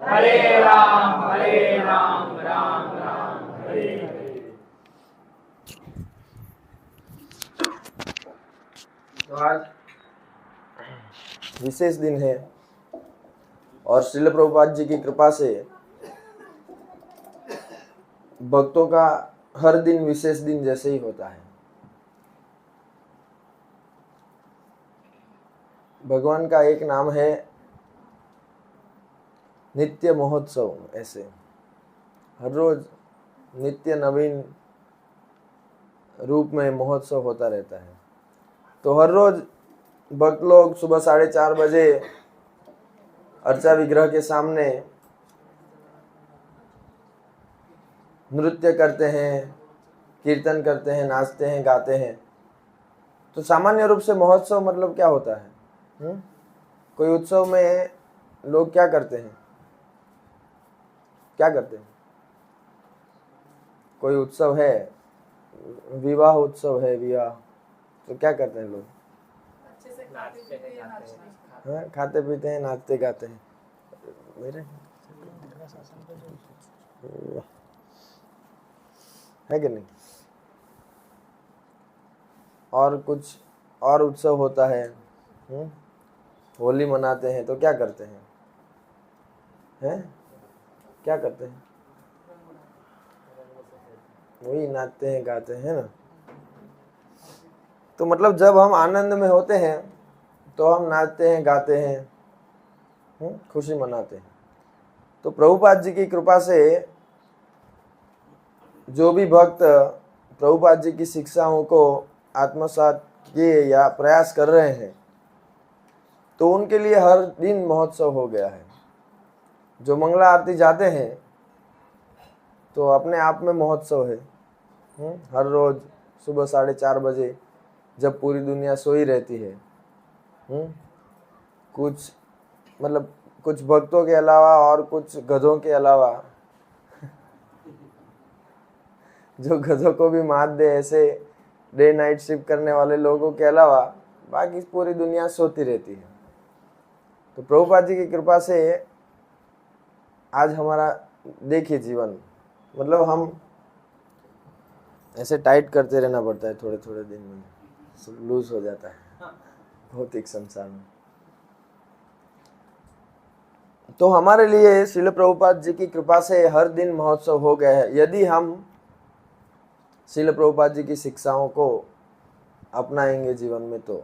हरे राम राम राम हरे हरे। तो आज विशेष दिन है और श्रील प्रभुपाद जी की कृपा से भक्तों का हर दिन विशेष दिन जैसे ही होता है। भगवान का एक नाम है नित्य महोत्सव। ऐसे हर रोज नित्य नवीन रूप में महोत्सव होता रहता है। तो हर रोज भक्त लोग सुबह 4:30 बजे अर्चा विग्रह के सामने नृत्य करते हैं, कीर्तन करते हैं, नाचते हैं, गाते हैं। तो सामान्य रूप से महोत्सव मतलब क्या होता है? कोई उत्सव में लोग क्या करते हैं? क्या करते हैं? कोई उत्सव है, विवाह उत्सव है, विवाह, तो क्या करते हैं लोग? अच्छे से खाते पीते हैं, नाचते हैं। हाँ, खाते पीते हैं, नाचते गाते हैं। मेरे है कि नहीं? और कुछ और उत्सव होता है, होली मनाते हैं, तो क्या करते हैं? हैं? क्या करते हैं? वही नाचते हैं, गाते हैं ना। तो मतलब जब हम आनंद में होते हैं तो हम नाचते हैं, गाते हैं, खुशी मनाते हैं। तो प्रभुपाद जी की कृपा से जो भी भक्त प्रभुपाद जी की शिक्षाओं को आत्मसात किए या प्रयास कर रहे हैं, तो उनके लिए हर दिन महोत्सव हो गया है। जो मंगला आरती जाते हैं तो अपने आप में महोत्सव है। हर रोज सुबह 4:30 बजे जब पूरी दुनिया सोई रहती है, कुछ मतलब कुछ भक्तों के अलावा और कुछ गधों के अलावा जो गधों को भी मात दे, ऐसे डे नाइट शिफ्ट करने वाले लोगों के अलावा बाकी पूरी दुनिया सोती रहती है। तो प्रभुपाद जी की कृपा से आज हमारा देखिए जीवन, मतलब हम ऐसे टाइट करते रहना पड़ता है, थोड़े थोड़े दिन में सब लूज हो जाता है भौतिक संसार में। तो हमारे लिए श्रील प्रभुपाद जी की कृपा से हर दिन महोत्सव हो गया है। यदि हम श्रील प्रभुपाद जी की शिक्षाओं को अपनाएंगे जीवन में, तो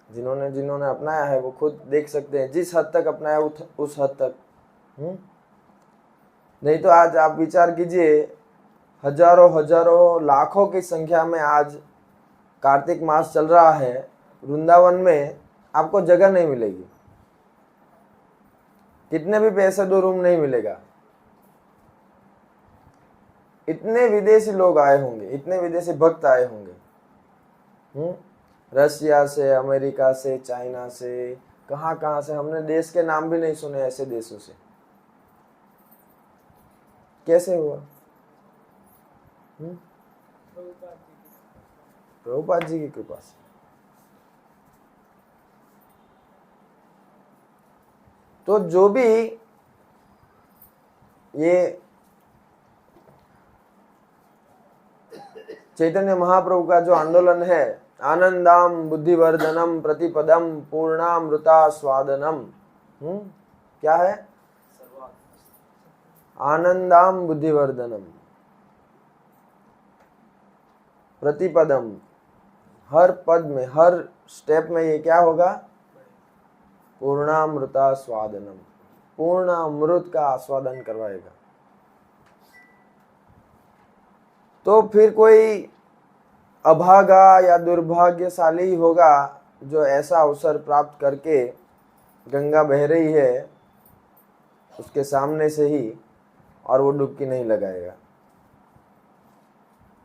जिन्होंने अपनाया है वो खुद देख सकते हैं, जिस हद तक अपनाया उस हद तक। नहीं तो आज आप विचार कीजिए, हजारों लाखों की संख्या में आज कार्तिक मास चल रहा है, वृंदावन में आपको जगह नहीं मिलेगी। कितने भी पैसे दो, रूम नहीं मिलेगा। इतने विदेशी लोग आए होंगे, इतने विदेशी भक्त आए होंगे, रशिया से, अमेरिका से, चाइना से, कहां से, हमने देश के नाम भी नहीं सुने ऐसे देशों से। कैसे हुआ? प्रभुपाद जी की कृपा से। तो जो भी ये चैतन्य महाप्रभु का जो आंदोलन है, आनंदाम बुद्धिवर्धनम प्रतिपदम पूर्णामृता स्वादनम, क्या है? आनंदाम बुद्धिवर्धनम प्रतिपदम, हर पद में, हर स्टेप में ये क्या होगा? पूर्णामृता स्वादनम, पूर्ण अमृत का आस्वादन करवाएगा। तो फिर कोई अभागा या दुर्भाग्यशाली होगा जो ऐसा अवसर प्राप्त करके, गंगा बह रही है उसके सामने से ही, और वो डुबकी नहीं लगाएगा।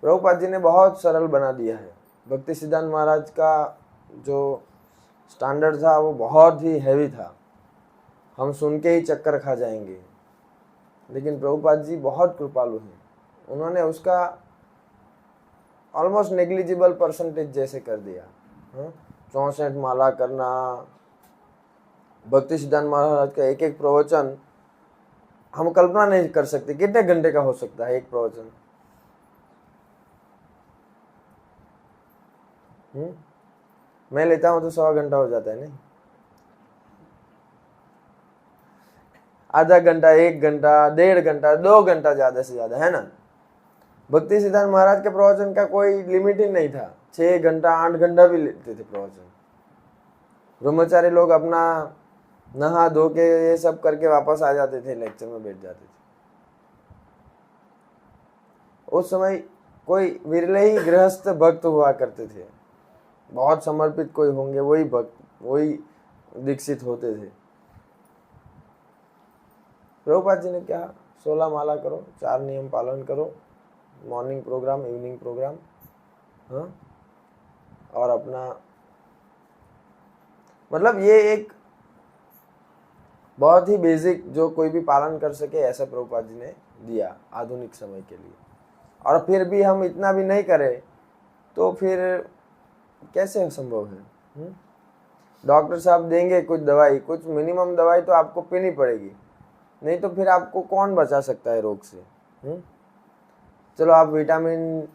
प्रभुपाद जी ने बहुत सरल बना दिया है। भक्ति सिद्धांत महाराज का जो स्टैंडर्ड था वो बहुत ही हैवी था, हम सुन के ही चक्कर खा जाएंगे। लेकिन प्रभुपाद जी बहुत कृपालु हैं, उन्होंने उसका ऑलमोस्ट नेग्लिजिबल परसेंटेज जैसे कर दिया। 64 माला करना, भक्ति सिद्धांत महाराज का एक एक प्रवचन हम कल्पना नहीं कर सकते कितने घंटे का हो सकता है एक प्रवचन। मैं लेता हूं तो 100 घंटा हो जाता है, नहीं? आधा घंटा, 1 घंटा, 1.5 घंटा, 2 घंटा ज्यादा से ज्यादा, है ना? भक्ति सिद्धांत महाराज के प्रवचन का कोई लिमिट ही नहीं था। 6 घंटा, 8 घंटा भी लेते थे प्रवचन। ब्रह्मचारी लोग अपना नहा धो के ये सब करके वापस आ जाते थे, लेक्चर में बैठ जाते थे। उस समय कोई विरले ही गृहस्थ भक्त हुआ करते थे, बहुत समर्पित कोई होंगे, वही भक्त, वही दीक्षित होते थे। प्रभुपाद जी ने क्या 16 माला करो, 4 नियम पालन करो, मॉर्निंग प्रोग्राम, इवनिंग प्रोग्राम, हाँ, और अपना मतलब ये एक बहुत ही बेसिक जो कोई भी पालन कर सके ऐसा प्रभुपाद जी ने दिया आधुनिक समय के लिए। और फिर भी हम इतना भी नहीं करें तो फिर कैसे संभव है? डॉक्टर साहब देंगे कुछ दवाई, कुछ मिनिमम दवाई तो आपको पीनी पड़ेगी, नहीं तो फिर आपको कौन बचा सकता है रोग से? चलो आप विटामिन,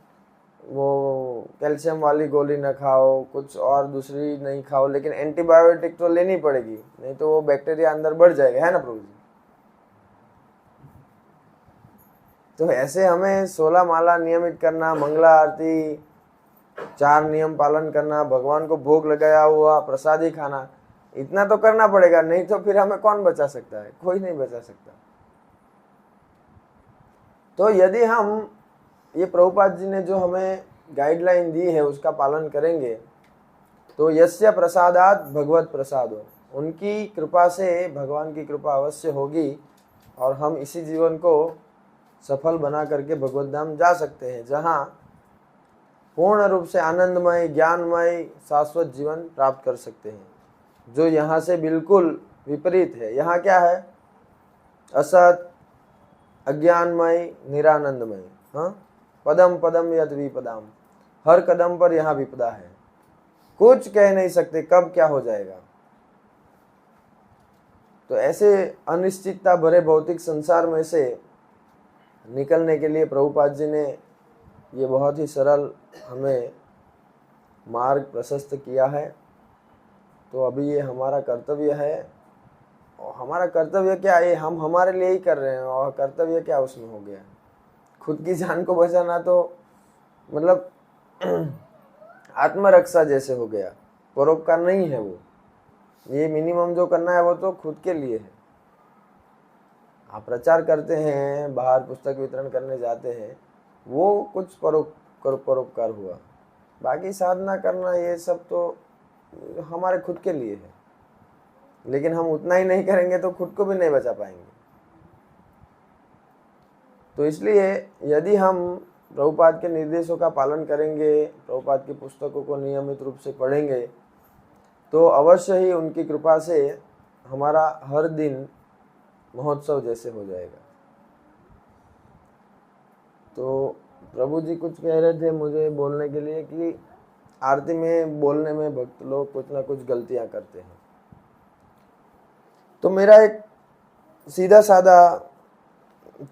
वो कैल्शियम वाली गोली न खाओ, कुछ और दूसरी नहीं खाओ, लेकिन एंटीबायोटिक तो लेनी पड़ेगी, नहीं तो वो बैक्टीरिया अंदर बढ़ जाएगा, है ना प्रभु जी? तो ऐसे हमें 16 माला नियमित करना, मंगला आरती, 4 नियम पालन करना, भगवान को भोग लगाया हुआ प्रसादी खाना, इतना तो करना पड़ेगा, नहीं तो फिर हमें कौन बचा सकता है? कोई नहीं बचा सकता। तो यदि हम ये प्रभुपाद जी ने जो हमें गाइडलाइन दी है उसका पालन करेंगे तो यस्य प्रसादात भगवत प्रसादो, उनकी कृपा से भगवान की कृपा अवश्य होगी और हम इसी जीवन को सफल बना करके भगवत धाम जा सकते हैं, जहाँ पूर्ण रूप से आनंदमय, ज्ञानमय, शाश्वत जीवन प्राप्त कर सकते हैं, जो यहाँ से बिल्कुल विपरीत है। यहाँ क्या है? असत, अज्ञानमय, निरानंदमय, हाँ, पदम पदम यद विपदाम, हर कदम पर यहाँ विपदा है, कुछ कह नहीं सकते कब क्या हो जाएगा। तो ऐसे अनिश्चितता भरे भौतिक संसार में से निकलने के लिए प्रभुपाद जी ने ये बहुत ही सरल हमें मार्ग प्रशस्त किया है। तो अभी ये हमारा कर्तव्य है, और हमारा कर्तव्य क्या है? हम हमारे लिए ही कर रहे हैं, और कर्तव्य क्या उसमें हो गया? खुद की जान को बचाना तो मतलब आत्मरक्षा जैसे हो गया, परोपकार नहीं है वो। ये मिनिमम जो करना है वो तो खुद के लिए है। आप प्रचार करते हैं, बाहर पुस्तक वितरण करने जाते हैं, वो कुछ परोपकार हुआ। बाकी साधना करना ये सब तो हमारे खुद के लिए है, लेकिन हम उतना ही नहीं करेंगे तो खुद को भी नहीं बचा पाएंगे। तो इसलिए यदि हम प्रभुपाद के निर्देशों का पालन करेंगे, प्रभुपाद की पुस्तकों को नियमित रूप से पढ़ेंगे, तो अवश्य ही उनकी कृपा से हमारा हर दिन महोत्सव जैसे हो जाएगा। तो प्रभु जी कुछ कह रहे थे मुझे बोलने के लिए कि आरती में बोलने में भक्त लोग कुछ ना कुछ गलतियां करते हैं। तो मेरा एक सीधा साधा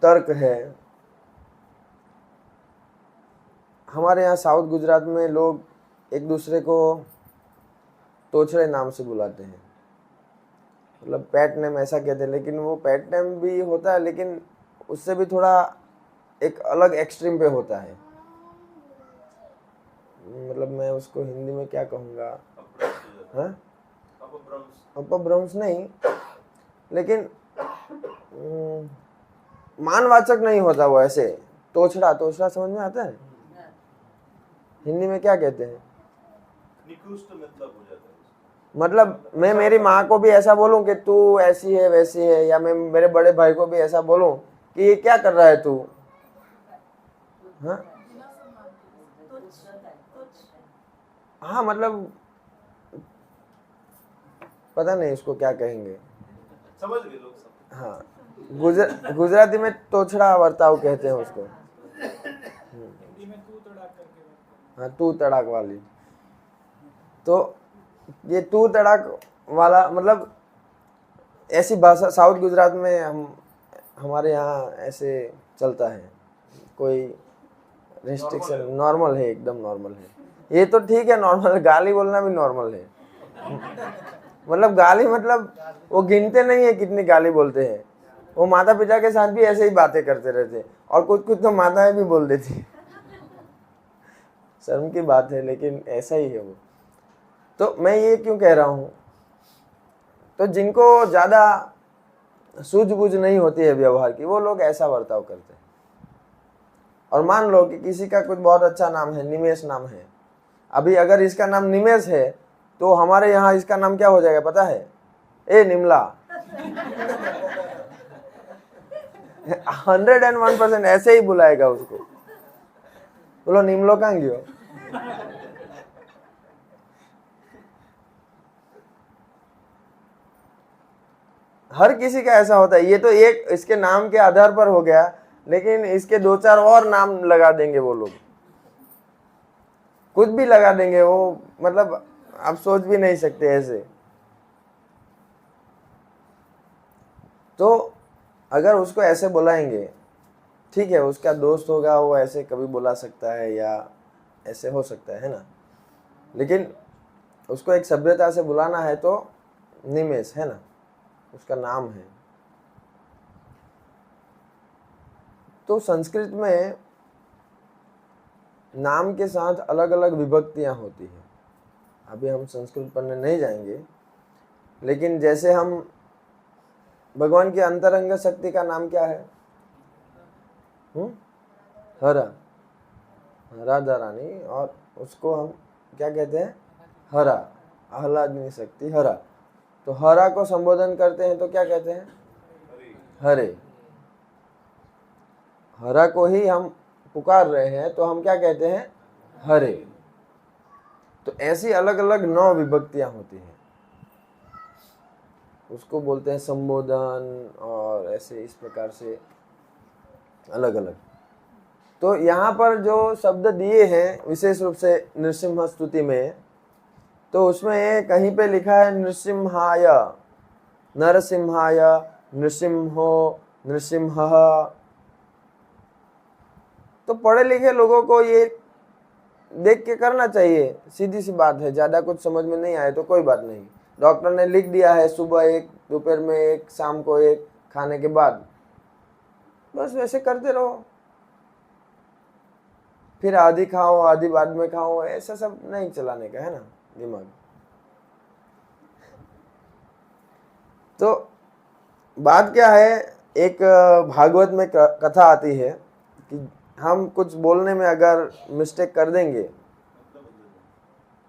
तर्क है। हमारे यहाँ साउथ गुजरात में लोग एक दूसरे को तोछड़े नाम से बुलाते हैं, मतलब पैट नेम ऐसा कहते हैं, लेकिन वो पैट नेम भी होता है, लेकिन उससे भी थोड़ा एक अलग एक्सट्रीम पे होता है। मतलब मैं उसको हिंदी में क्या कहूँगा, हाँ, अपभ्रंश नहीं, लेकिन मानवाचक नहीं होता वो। ऐसे तोछड़ा, तोछड़ा समझ में आता है? हिंदी में क्या कहते हैं? निकृष्ट मतलब हो जाता है। मतलब मैं मेरी माँ को भी ऐसा बोलूं कि तू ऐसी है वैसी है, या मैं मेरे बड़े भाई को भी ऐसा बोलूं कि ये क्या कर रहा है तू, हाँ हाँ, मतलब पता नहीं इसको क्या कहेंगे, समझ गए लोग सब। हाँ, गुजराती में तोछड़ा वर्ताव कहते हैं उसको। हाँ, तू तड़ाक वाली। तो ये तू तड़ाक वाला मतलब ऐसी भाषा साउथ गुजरात में हम हमारे यहाँ ऐसे चलता है, कोई रिस्ट्रिक्शन नॉर्मल है, एकदम नॉर्मल है। ये तो ठीक है, नॉर्मल, गाली बोलना भी नॉर्मल है। मतलब गाली मतलब वो गिनते नहीं है कितनी गाली बोलते हैं। वो माता पिता के साथ भी ऐसे ही बातें करते रहते हैं, और कुछ कुछ तो माताएं भी बोल देती है। शर्म की बात है, लेकिन ऐसा ही है वो। तो मैं ये क्यों कह रहा हूँ, तो जिनको ज़्यादा सूझबूझ नहीं होती है व्यवहार की, वो लोग ऐसा बर्ताव करते हैं। और मान लो कि किसी का कुछ बहुत अच्छा नाम है, निमेश नाम है। अभी अगर इसका नाम निमेश है तो हमारे यहाँ इसका नाम क्या हो जाएगा पता है? ए निमला। 101% ऐसे ही बुलाएगा उसको। बोलो निमलो कहाँ गयो। हर किसी का ऐसा होता है। ये तो एक इसके नाम के आधार पर हो गया, लेकिन इसके 2-4 और नाम लगा देंगे वो लोग, कुछ भी लगा देंगे वो, मतलब आप सोच भी नहीं सकते ऐसे। तो अगर उसको ऐसे बुलाएंगे, ठीक है, उसका दोस्त होगा, वो ऐसे कभी बुला सकता है या ऐसे हो सकता है ना, लेकिन उसको एक सभ्यता से बुलाना है तो निमेश है ना, उसका नाम है। तो संस्कृत में नाम के साथ अलग अलग विभक्तियां होती हैं। अभी हम संस्कृत पढ़ने नहीं जाएंगे, लेकिन जैसे हम भगवान की अंतरंग शक्ति का नाम क्या है? हरा, राधा रानी, और उसको हम क्या कहते हैं? हरा, आह्लादनी शक्ति हरा। तो हरा को संबोधन करते हैं तो क्या कहते हैं? हरे। हरा को ही हम पुकार रहे हैं तो हम क्या कहते हैं? हरे। तो ऐसी अलग अलग 9 विभक्तियां होती हैं, उसको बोलते हैं संबोधन, और ऐसे इस प्रकार से अलग अलग। तो यहाँ पर जो शब्द दिए हैं विशेष रूप से नृसिंह स्तुति में, तो उसमें कहीं पे लिखा है नृसिंहाय, नरसिंहाय, नृसिंहो, नृसिंह। तो पढ़े लिखे लोगों को ये देख के करना चाहिए, सीधी सी बात है। ज़्यादा कुछ समझ में नहीं आए तो कोई बात नहीं, डॉक्टर ने लिख दिया है सुबह 1, दोपहर में 1, शाम को 1, खाने के बाद, बस वैसे करते रहो। फिर आधी खाओ आधी बाद में खाओ, ऐसा सब नहीं चलाने का है ना दिमाग। तो बात क्या है, एक भागवत में कथा आती है कि हम कुछ बोलने में अगर मिस्टेक कर देंगे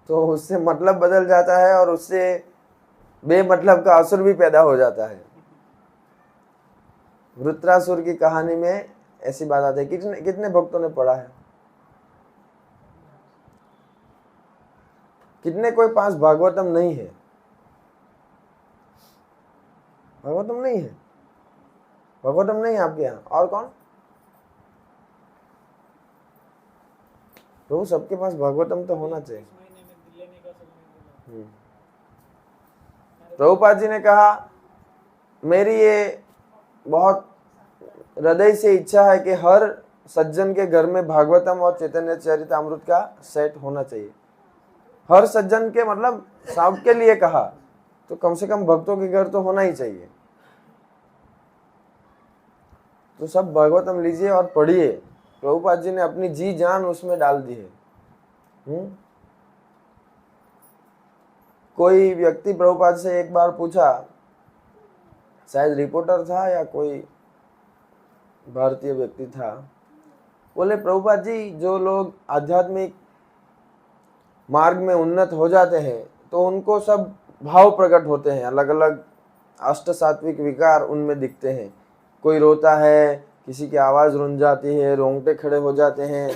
तो उससे मतलब बदल जाता है, और उससे बेमतलब का असुर भी पैदा हो जाता है। वृत्रासुर की कहानी में ऐसी बात आती है। कितने कितने भक्तों ने पढ़ा है? कितने कोई पास भागवतम नहीं है? भागवतम नहीं है? भागवतम नहीं है आपके यहाँ? और कौन? तो सबके पास भागवतम तो होना चाहिए। प्रभुपाद जी ने कहा, मेरी ये बहुत हृदय से इच्छा है कि हर सज्जन के घर में भागवतम और चैतन्य चरितामृत का सेट होना चाहिए। हर सज्जन के मतलब सबके लिए कहा, तो कम से कम भक्तों के घर तो होना ही चाहिए। तो सब भागवतम लीजिए और पढ़िए। प्रभुपाद जी ने अपनी जी जान उसमें डाल दी है। कोई व्यक्ति प्रभुपाद से एक बार पूछा, शायद रिपोर्टर था या कोई भारतीय व्यक्ति था, बोले प्रभुपाद जी, जो लोग आध्यात्मिक मार्ग में उन्नत हो जाते हैं तो उनको सब भाव प्रकट होते हैं, अलग अलग अष्ट सात्विक विकार उनमें दिखते हैं। कोई रोता है, किसी की आवाज रुंझ जाती है, रोंगटे खड़े हो जाते हैं।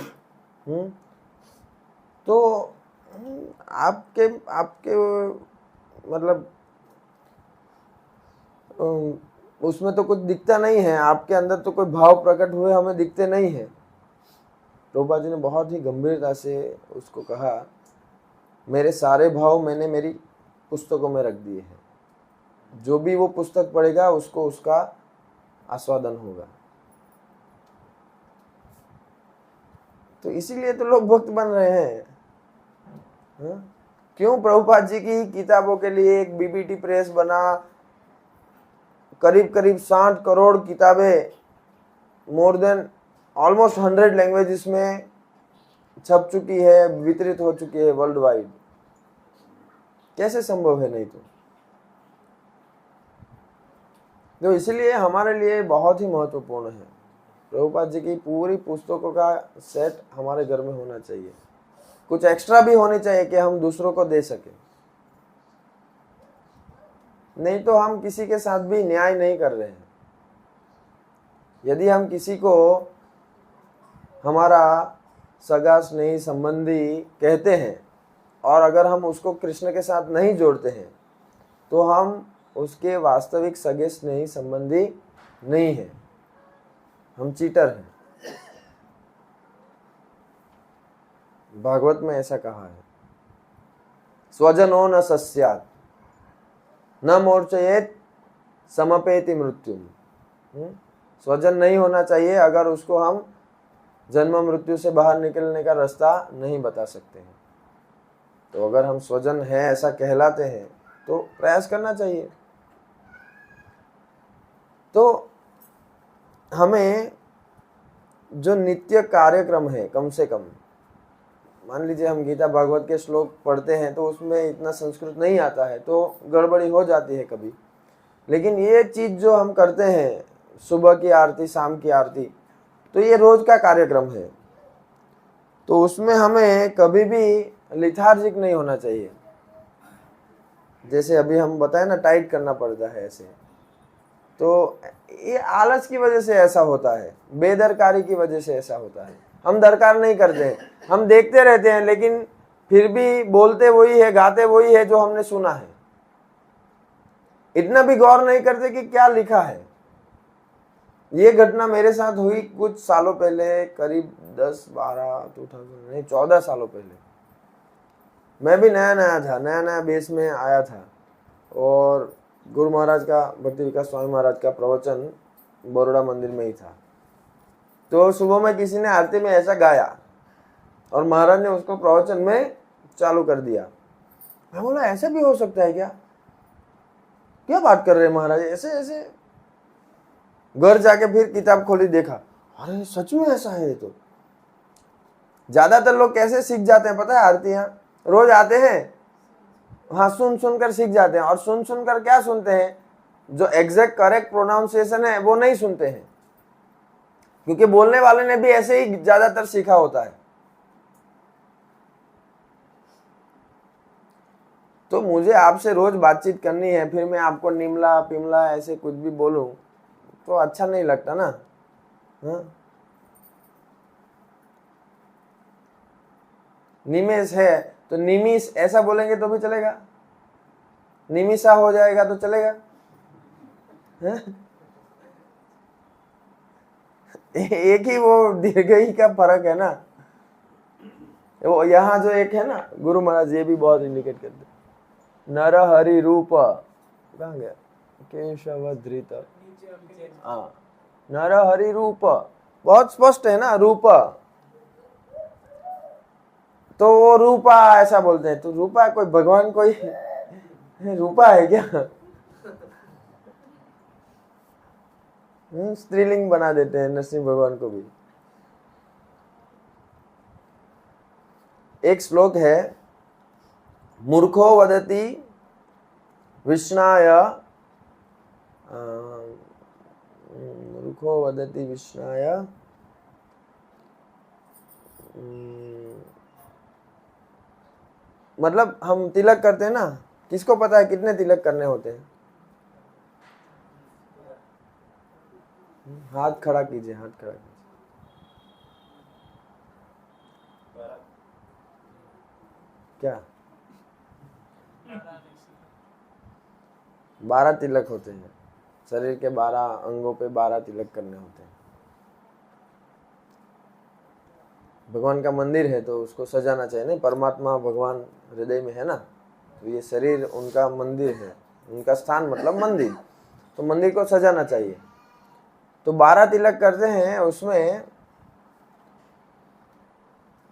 तो आपके मतलब उसमें तो कुछ दिखता नहीं है, आपके अंदर तो कोई भाव प्रकट हुए हमें दिखते नहीं है। प्रभुपाद जी ने बहुत ही गंभीरता से उसको कहा, मेरे सारे भाव मैंने मेरी पुस्तकों में रख दिए हैं, जो भी वो पुस्तक पढ़ेगा उसको उसका आस्वादन होगा। तो इसीलिए तो लोग भक्त बन रहे हैं। हाँ? क्यों प्रभुपाद जी की किताबों के लिए एक बीबीटी प्रेस बना, करीब करीब 60 करोड़ किताबें मोर देन ऑलमोस्ट 100 लैंग्वेजेस में छप चुकी है, वितरित हो चुकी है वर्ल्ड वाइड। कैसे संभव है? नहीं तो इसलिए हमारे लिए बहुत ही महत्वपूर्ण है प्रभुपाद जी की पूरी पुस्तकों का सेट हमारे घर में होना चाहिए। कुछ एक्स्ट्रा भी होनी चाहिए कि हम दूसरों को दे सके। नहीं तो हम किसी के साथ भी न्याय नहीं कर रहे हैं। यदि हम किसी को हमारा सगा स्नेही संबंधी कहते हैं और अगर हम उसको कृष्ण के साथ नहीं जोड़ते हैं तो हम उसके वास्तविक सगे स्नेही संबंधी नहीं है, हम चीटर हैं। भागवत में ऐसा कहा है, स्वजनो न सस्यात् न मोर्चयेत समपेति मृत्युम। स्वजन नहीं होना चाहिए अगर उसको हम जन्म मृत्यु से बाहर निकलने का रास्ता नहीं बता सकते हैं। तो अगर हम स्वजन हैं ऐसा कहलाते हैं तो प्रयास करना चाहिए। तो हमें जो नित्य कार्यक्रम है, कम से कम मान लीजिए हम गीता भागवत के श्लोक पढ़ते हैं तो उसमें इतना संस्कृत नहीं आता है तो गड़बड़ी हो जाती है कभी, लेकिन ये चीज जो हम करते हैं, सुबह की आरती, शाम की आरती, तो ये रोज का कार्यक्रम है। तो उसमें हमें कभी भी लिथार्जिक नहीं होना चाहिए। जैसे अभी हम बताए ना, टाइट करना पड़ता है ऐसे, तो ये आलस की वजह से ऐसा होता है, बेदरकारी की वजह से ऐसा होता है। हम दरकार नहीं करते हैं, हम देखते रहते हैं लेकिन फिर भी बोलते वही है, गाते वही है जो हमने सुना है। इतना भी गौर नहीं करते कि क्या लिखा है। ये घटना मेरे साथ हुई कुछ सालों पहले, करीब 14 सालों पहले। मैं भी नया नया बेस में आया था और गुरु महाराज का, भक्ति विकास स्वामी महाराज का प्रवचन बड़ौदा मंदिर में ही था। तो सुबह में किसी ने आरती में ऐसा गाया और महाराज ने उसको प्रवचन में चालू कर दिया। मैं बोला ऐसा भी हो सकता है क्या? क्या बात कर रहे हैं महाराज, ऐसे ऐसे। घर जाके फिर किताब खोली, देखा, अरे सच में ऐसा है। तो ज्यादातर लोग कैसे सीख जाते हैं पता है? आरतियां रोज आते हैं, हाँ, सुन कर सीख जाते हैं। और सुन कर क्या सुनते हैं? जो एग्जैक्ट करेक्ट प्रोनाउंसिएशन है वो नहीं सुनते हैं, क्योंकि बोलने वाले ने भी ऐसे ही ज्यादातर सीखा होता है। तो मुझे आपसे रोज बातचीत करनी है, फिर मैं आपको निमला पिमला ऐसे कुछ भी बोलूं तो अच्छा नहीं लगता ना। हाँ? निमेश है तो निमिष ऐसा बोलेंगे तो भी चलेगा, निमिषा हो जाएगा तो चलेगा। हाँ? एक ही वो दीर्घई का फर्क है ना। वो यहाँ जो एक है ना, गुरु महाराज ये भी बहुत इंडिकेट करते, नर हरि रूप, कहाँ गया, केशव धृत, हाँ, नर हरि रूप बहुत स्पष्ट है ना, रूप। तो वो रूपा ऐसा बोलते हैं। तो रूपा कोई भगवान कोई रूपा है क्या? स्त्रीलिंग बना देते हैं नरसिंह भगवान को भी। एक श्लोक है, मूर्खो वदति विष्णाय, मूर्खो वदति विष्णाय, मतलब हम तिलक करते हैं ना, किसको पता है कितने तिलक करने होते हैं? हाथ खड़ा कीजिए, हाथ खड़ा कीजिए। क्या 12 तिलक होते हैं। शरीर के 12 अंगों पे 12 तिलक करने होते हैं। भगवान का मंदिर है तो उसको सजाना चाहिए। नहीं, परमात्मा भगवान हृदय में है ना, तो ये शरीर उनका मंदिर है, उनका स्थान मतलब मंदिर, तो मंदिर को सजाना चाहिए। तो 12 तिलक करते हैं, उसमें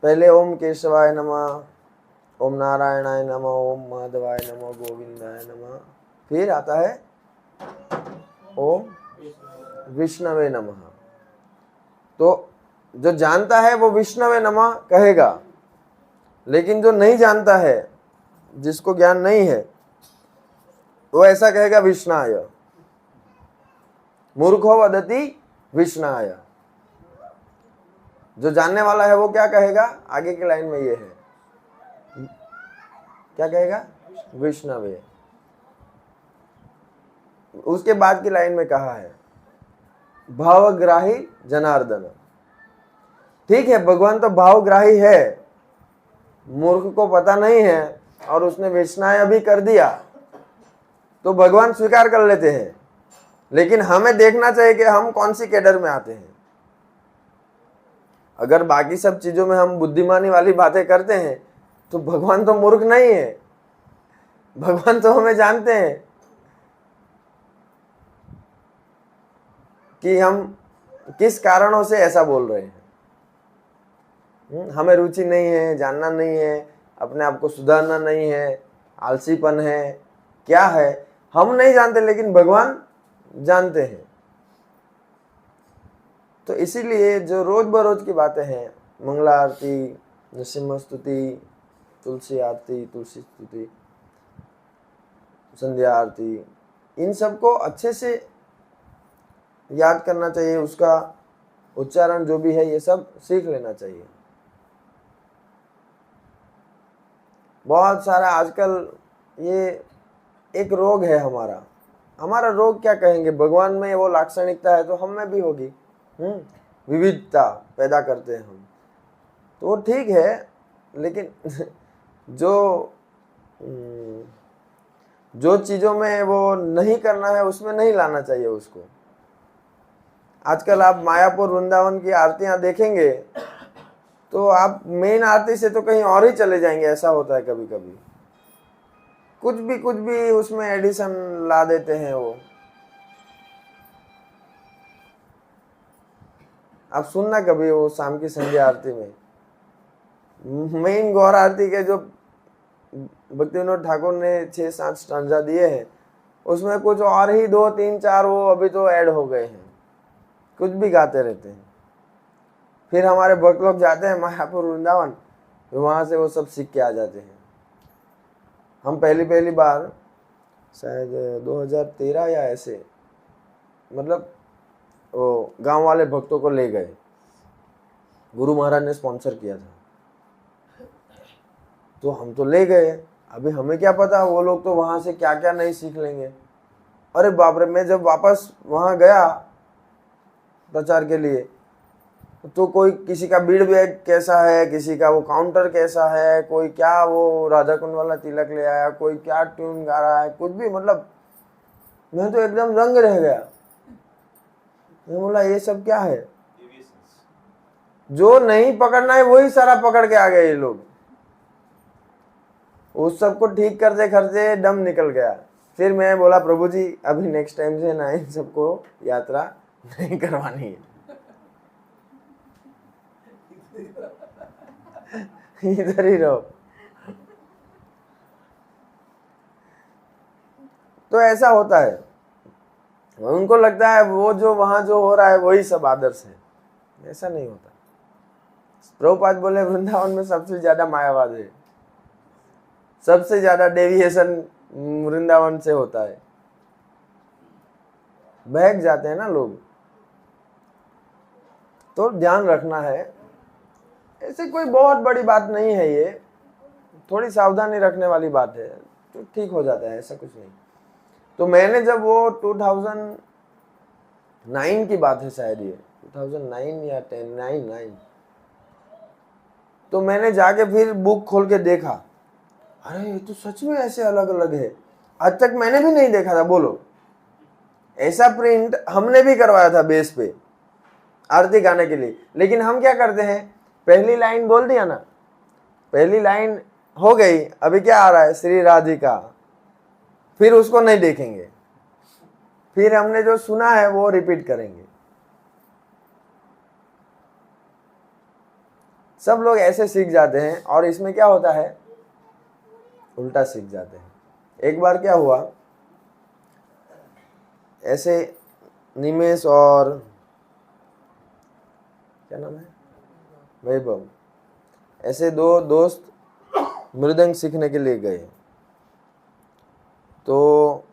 पहले ओम केशवाय नमः, ओम नारायणाय नमः, ओम माधवाय नमः, गोविंदाय नमः, फिर आता है ओम विष्णवे नमः। तो जो जानता है वो विष्णवे नमः कहेगा, लेकिन जो नहीं जानता है, जिसको ज्ञान नहीं है, वो ऐसा कहेगा विष्णाय। मूर्खो वदति विष्णाय। जो जानने वाला है वो क्या कहेगा? आगे की लाइन में ये है, क्या कहेगा? विष्णवे। उसके बाद की लाइन में कहा है भावग्राही जनार्दन। ठीक है, भगवान तो भावग्राही है, मूर्ख को पता नहीं है और उसने विष्णाय भी कर दिया, तो भगवान स्वीकार कर लेते हैं। लेकिन हमें देखना चाहिए कि हम कौन सी कैडर में आते हैं। अगर बाकी सब चीजों में हम बुद्धिमानी वाली बातें करते हैं तो भगवान तो मूर्ख नहीं है, भगवान तो हमें जानते हैं कि हम किस कारणों से ऐसा बोल रहे हैं। हमें रुचि नहीं है, जानना नहीं है, अपने आप को सुधारना नहीं है, आलसीपन है, क्या है हम नहीं जानते, लेकिन भगवान जानते हैं। तो इसीलिए जो रोज बरोज की बातें हैं, मंगला आरती, नृसिंह स्तुति, तुलसी आरती, तुलसी स्तुति, संध्या आरती, इन सबको अच्छे से याद करना चाहिए, उसका उच्चारण जो भी है ये सब सीख लेना चाहिए। बहुत सारा आजकल ये एक रोग है हमारा रोग क्या कहेंगे, भगवान में वो लाक्षणिकता है तो हम में भी होगी। विविधता पैदा करते हैं हम, तो वो ठीक है, लेकिन जो चीजों में वो नहीं करना है उसमें नहीं लाना चाहिए उसको। आजकल आप मायापुर वृंदावन की आरतियां देखेंगे तो आप मेन आरती से तो कहीं और ही चले जाएंगे, ऐसा होता है कभी कभी। कुछ भी उसमें एडिशन ला देते हैं वो। आप सुनना कभी वो शाम की संध्या आरती में मेन गौर आरती के जो भक्ति विनोद ठाकुर ने 6-7 स्टांजा दिए हैं, उसमें कुछ और ही 2-3-4 वो अभी तो ऐड हो गए हैं, कुछ भी गाते रहते हैं। फिर हमारे भक्त लोग जाते हैं मायापुर वृंदावन, वहां से वो सब सीख के आ जाते हैं। हम पहली बार शायद 2013 या ऐसे, मतलब वो गांव वाले भक्तों को ले गए, गुरु महाराज ने स्पॉन्सर किया था, तो हम तो ले गए। अभी हमें क्या पता वो लोग तो वहां से क्या क्या नहीं सीख लेंगे। अरे बाप रे, मैं जब वापस वहां गया प्रचार के लिए, तो कोई किसी का बीड़ बैग कैसा है, किसी का वो काउंटर कैसा है, कोई क्या वो राधा कुंड वाला तिलक ले आया, कोई क्या ट्यून गा रहा है, कुछ भी, मतलब मैं तो एकदम रंग रह गया। मैं बोला ये सब क्या है? जो नहीं पकड़ना है वही सारा पकड़ के आ गए ये लोग। उस सबको ठीक करते करते दम निकल गया। फिर मैं बोला प्रभु जी अभी नेक्स्ट टाइम से ना इन सबको यात्रा नहीं करवानी है, इधर ही रहो। तो ऐसा होता है, उनको लगता है वो जो वहां जो हो रहा है वही सब आदर्श है। ऐसा नहीं होता। प्रभुपाद बोले वृंदावन में सबसे ज्यादा मायावाद है, सबसे ज्यादा डेविएशन वृंदावन से होता है। बहक जाते हैं ना लोग, तो ध्यान रखना है। ऐसे कोई बहुत बड़ी बात नहीं है, ये थोड़ी सावधानी रखने वाली बात है, तो ठीक हो जाता है, ऐसा कुछ नहीं। तो मैंने जब वो 2009 की बात है शायद, ये 2009 या 9, तो मैंने जाके फिर बुक खोल के देखा, अरे ये तो सच में ऐसे अलग अलग है, आज तक मैंने भी नहीं देखा था। बोलो, ऐसा प्रिंट हमने भी करवाया था बेस पे आरती गाने के लिए। लेकिन हम क्या करते हैं, पहली लाइन बोल दिया ना, पहली लाइन हो गई, अभी क्या आ रहा है श्री राधिका, फिर उसको नहीं देखेंगे, फिर हमने जो सुना है वो रिपीट करेंगे। सब लोग ऐसे सीख जाते हैं और इसमें क्या होता है, उल्टा सीख जाते हैं। एक बार क्या हुआ, ऐसे निमेश और क्या नाम है, वैभव, ऐसे दो दोस्त मृदंग सीखने के लिए गए। तो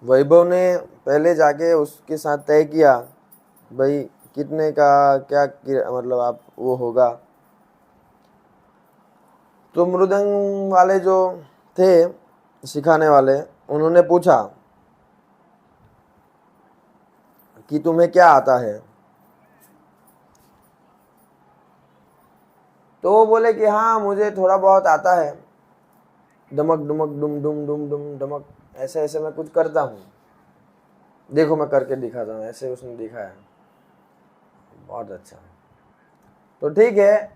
वैभव ने पहले जाके उसके साथ तय किया, भाई कितने का क्या मतलब आप वो होगा। तो मृदंग वाले जो थे सिखाने वाले, उन्होंने पूछा कि तुम्हें क्या आता है। तो वो बोले कि हाँ मुझे थोड़ा बहुत आता है, डमक डुमक डुम डुम डुम डुम डमक, ऐसे ऐसे मैं कुछ करता हूँ, देखो मैं करके दिखाता हूँ। ऐसे उसने दिखाया, बहुत अच्छा। तो ठीक है,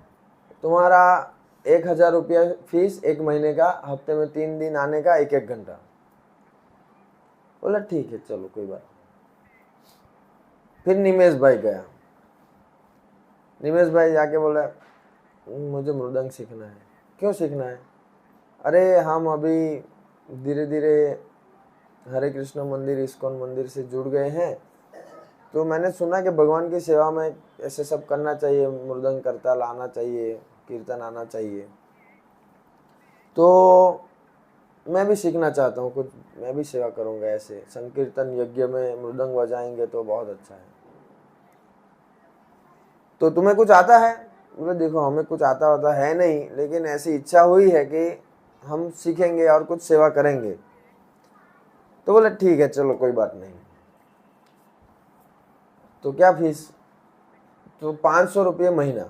तुम्हारा 1,000 रुपया फीस, 1 महीने का, हफ्ते में 3 दिन आने का, 1-1 घंटा। बोला ठीक है चलो कोई बात। फिर निमेश भाई गया। निमेश भाई जाके बोला मुझे मृदंग सीखना है। क्यों सीखना है? अरे हम अभी धीरे धीरे हरे कृष्ण मंदिर, इस्कॉन मंदिर से जुड़ गए हैं, तो मैंने सुना कि भगवान की सेवा में ऐसे सब करना चाहिए, मृदंग करताल आना चाहिए, कीर्तन आना चाहिए, तो मैं भी सीखना चाहता हूँ कुछ, मैं भी सेवा करूँगा। ऐसे संकीर्तन यज्ञ में मृदंग बजाएंगे तो बहुत अच्छा है। तो तुम्हें कुछ आता है? बोले देखो हमें कुछ आता होता है नहीं, लेकिन ऐसी इच्छा हुई है कि हम सीखेंगे और कुछ सेवा करेंगे। तो बोले ठीक है चलो कोई बात नहीं। तो क्या फीस? तो 500 रुपये महीना,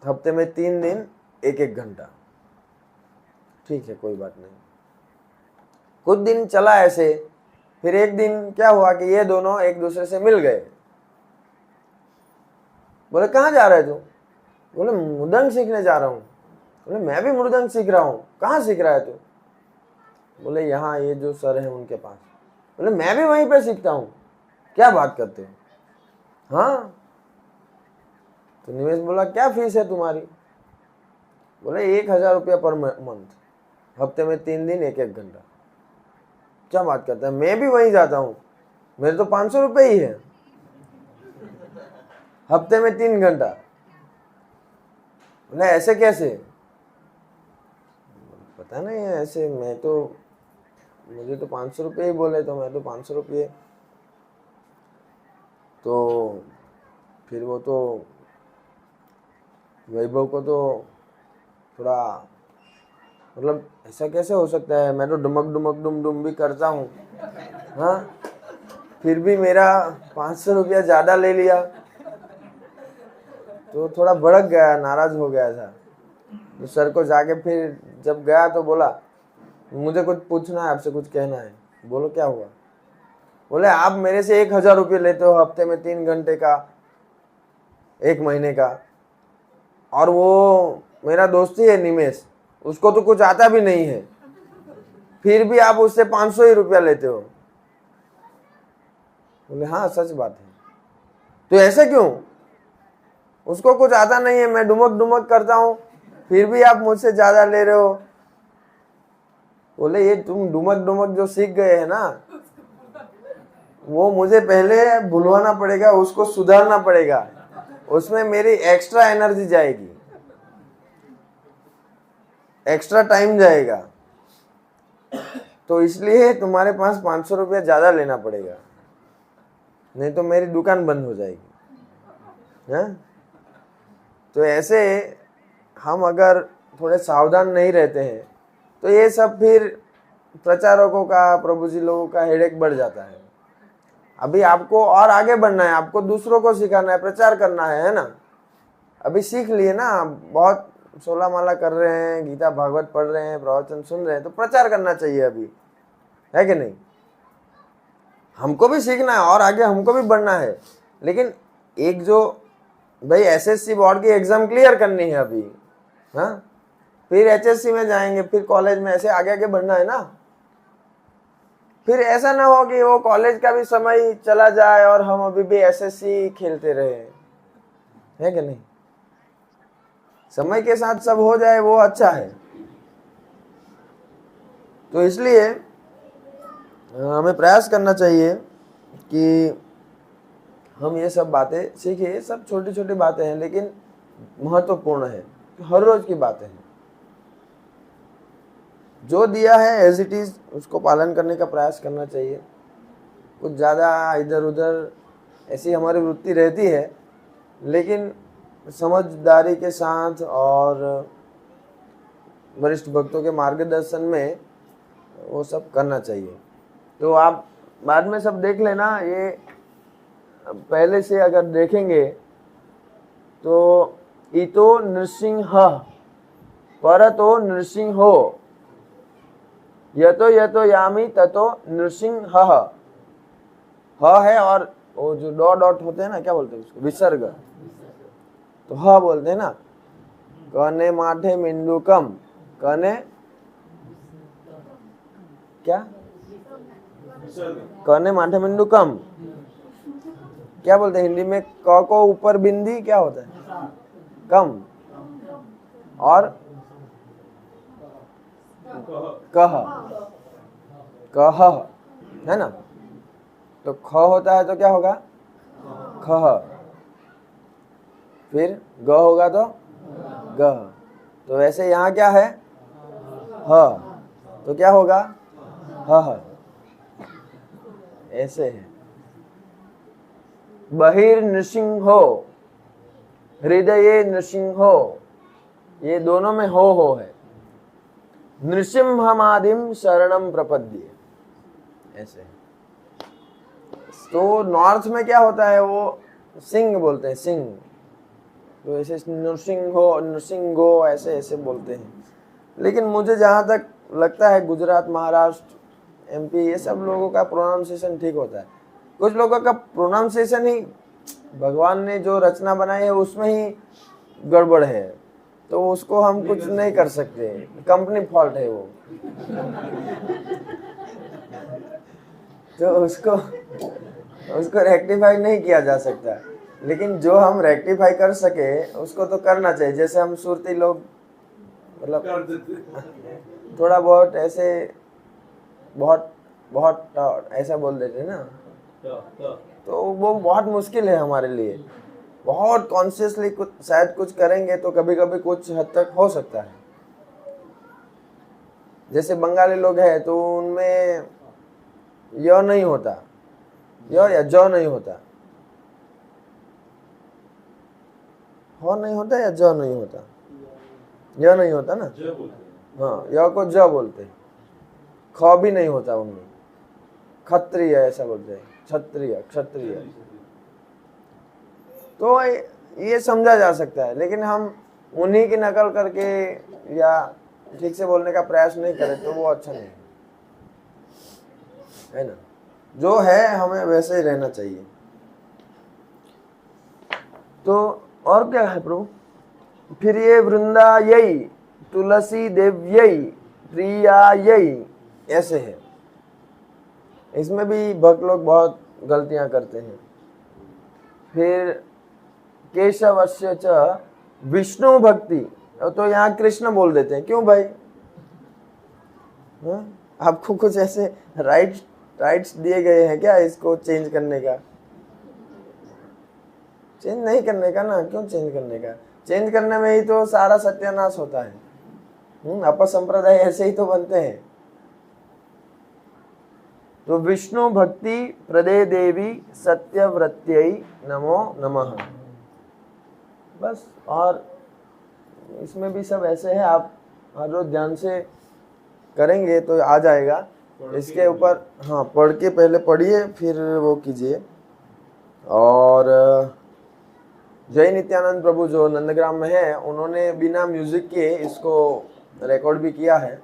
हफ्ते में 3 दिन, 1-1 घंटा। ठीक है कोई बात नहीं। कुछ दिन चला ऐसे। फिर एक दिन क्या हुआ कि ये दोनों एक दूसरे से मिल गए। बोले कहाँ जा रहे तू? बोले मृदंग सीखने जा रहा हूँ। बोले मैं भी मृदंग सीख रहा हूँ। कहाँ सीख रहा है तू? बोले यहाँ ये जो सर है उनके पास। बोले मैं भी वहीं पे सीखता हूँ। क्या बात करते हो? हाँ। तो निमेश बोला क्या फीस है तुम्हारी? बोले 1,000 रुपया पर मंथ, हफ्ते में 3 दिन, 1-1 घंटा। क्या बात करता है, मैं भी वहीं जाता हूँ, मेरे तो 500 रुपये ही है, हफ्ते में 3 घंटा। बोले ऐसे कैसे? पता नहीं है ऐसे, मैं तो, मुझे तो 500 रुपये ही बोले, तो मैं तो 500 रुपये। तो फिर वो तो वैभव को तो थोड़ा मतलब ऐसा कैसे हो सकता है, मैं तो डुमक डुमक डुम डुम भी करता हूँ, हाँ, फिर भी मेरा 500 रुपया ज़्यादा ले लिया। तो थोड़ा भड़क गया, नाराज हो गया था। तो सर को जाके फिर जब गया तो बोला मुझे कुछ पूछना है आपसे, कुछ कहना है। बोलो क्या हुआ? बोले आप मेरे से 1,000 रुपये लेते हो हफ्ते में 3 घंटे का, 1 महीने का, और वो मेरा दोस्त ही है निमेश, उसको तो कुछ आता भी नहीं है, फिर भी आप उससे 500 ही रुपया लेते हो। बोले हाँ सच बात है। तो ऐसे क्यों? उसको कुछ आता नहीं है, मैं डुमक डुमक करता हूँ, फिर भी आप मुझसे ज्यादा ले रहे हो। बोले ये तुम डुमक डुमक जो सीख गए हैं ना, वो मुझे पहले भुलवाना पड़ेगा, उसको सुधारना पड़ेगा, उसमें मेरी एक्स्ट्रा एनर्जी जाएगी, एक्स्ट्रा टाइम जाएगा, तो इसलिए तुम्हारे पास 500 रुपया ज्यादा लेना पड़ेगा, नहीं तो मेरी दुकान बंद हो जाएगी। है? तो ऐसे हम अगर थोड़े सावधान नहीं रहते हैं तो ये सब फिर प्रचारकों का, प्रभु जी लोगों का हेडेक बढ़ जाता है। अभी आपको और आगे बढ़ना है, आपको दूसरों को सिखाना है, प्रचार करना है ना। अभी सीख लिए ना, बहुत 16 माला कर रहे हैं, गीता भागवत पढ़ रहे हैं, प्रवचन सुन रहे हैं, तो प्रचार करना चाहिए अभी, है कि नहीं? हमको भी सीखना है और आगे हमको भी बढ़ना है, लेकिन एक जो भाई एसएससी बोर्ड की एग्जाम क्लियर करनी है अभी, हाँ, फिर एचएससी में जाएंगे, फिर कॉलेज में, ऐसे आगे आगे बढ़ना है ना। फिर ऐसा ना हो कि वो कॉलेज का भी समय चला जाए और हम अभी भी एसएससी खेलते रहे, है कि नहीं? समय के साथ सब हो जाए वो अच्छा है। तो इसलिए हमें प्रयास करना चाहिए कि हम ये सब बातें सीखें। ये सब छोटी छोटी बातें हैं लेकिन महत्वपूर्ण है, हर रोज की बातें हैं। जो दिया है एज इट इज उसको पालन करने का प्रयास करना चाहिए। कुछ ज़्यादा इधर उधर ऐसी हमारी वृत्ति रहती है, लेकिन समझदारी के साथ और वरिष्ठ भक्तों के मार्गदर्शन में वो सब करना चाहिए। तो आप बाद में सब देख लेना। ये पहले से अगर देखेंगे तो इतो नृसिंह परतो नृसिंह हो, यतो यामी ततो नृसिंह ह है, और वो जो डॉट होते हैं ना, क्या बोलते हैं उसको, विसर्ग, तो ह बोलते हैं ना। कने माठे मिंडुकम, कने क्या, कने माठे मिंडुकम क्या बोलते हैं हिंदी में? क को ऊपर बिंदी क्या होता है? कम, और कह, कह है ना। तो ख होता है तो क्या होगा? खह। फिर ग होगा तो गह। तो वैसे यहाँ क्या है? ह, तो क्या होगा? ह। ऐसे है। बहिर नृसिंहो, हृदय नृसिंहो, ये दोनों में हो है। नृसिंहमादिम शरणम प्रपद्ये, ऐसे। तो नॉर्थ में क्या होता है, वो सिंह बोलते हैं, सिंह। तो ऐसे नृसिंहो ऐसे ऐसे बोलते हैं। लेकिन मुझे जहाँ तक लगता है गुजरात, महाराष्ट्र, एमपी, ये सब लोगों का प्रोनाउंसिएशन ठीक होता है। कुछ लोगों का प्रोनाउंसिएशन ही, भगवान ने जो रचना बनाई है उसमें ही गड़बड़ है, तो उसको हम कुछ नहीं कर सकते, कंपनी फॉल्ट है वो। तो उसको रेक्टिफाई नहीं किया जा सकता। लेकिन जो हम रेक्टिफाई कर सके उसको तो करना चाहिए। जैसे हम सुरती लोग मतलब थोड़ा बहुत ऐसे बहुत ऐसा बोल देते ना, तो वो बहुत मुश्किल है हमारे लिए। बहुत कॉन्शियसली शायद कुछ करेंगे तो कभी कभी कुछ हद तक हो सकता है। जैसे बंगाली लोग हैं तो उनमें य नहीं होता, य या ज नहीं होता, हो नहीं होता या ज नहीं होता, य नहीं होता ना। हाँ, य को ज बोलते हैं। ख भी नहीं होता उनमें, क्षत्रिय ऐसा बोलते हैं, क्षत्रिय क्षत्रिय। तो ये समझा जा सकता है, लेकिन हम उन्हीं की नकल करके या ठीक से बोलने का प्रयास नहीं करें तो वो अच्छा नहीं है ना। जो है हमें वैसे ही रहना चाहिए। तो और क्या है प्रभु? फिर ये वृंदायै तुलसी देव्यै प्रियायै, ऐसे है। इसमें भी भक्त लोग बहुत गलतियां करते हैं। फिर केशवस्य च विष्णु भक्ति, तो यहाँ कृष्ण बोल देते हैं। क्यों भाई? आपको कुछ ऐसे राइट्स दिए गए हैं क्या इसको चेंज करने का? चेंज नहीं करने का ना, क्यों चेंज करने का? चेंज करने में ही तो सारा सत्यानाश होता है। अपसंप्रदाय ऐसे ही तो बनते हैं। तो विष्णु भक्ति प्रदे देवी सत्यव्रत्यै नमो नमः, बस। और इसमें भी सब ऐसे है, आप हर रोज ध्यान से करेंगे तो आ जाएगा। इसके ऊपर हाँ पढ़ के पहले पढ़िए फिर वो कीजिए। और जय नित्यानंद प्रभु जो नंदग्राम में है, उन्होंने बिना म्यूजिक के इसको रिकॉर्ड भी किया है।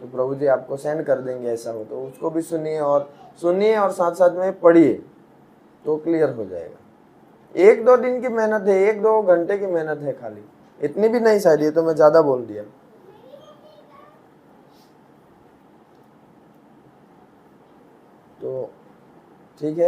तो प्रभु जी आपको सेंड कर देंगे, ऐसा हो तो उसको भी सुनिए और साथ साथ में पढ़िए तो क्लियर हो जाएगा। 1-2 दिन की मेहनत है, 1-2 घंटे की मेहनत है खाली, इतनी भी नहीं शायद, ये तो मैं ज़्यादा बोल दिया। तो ठीक है।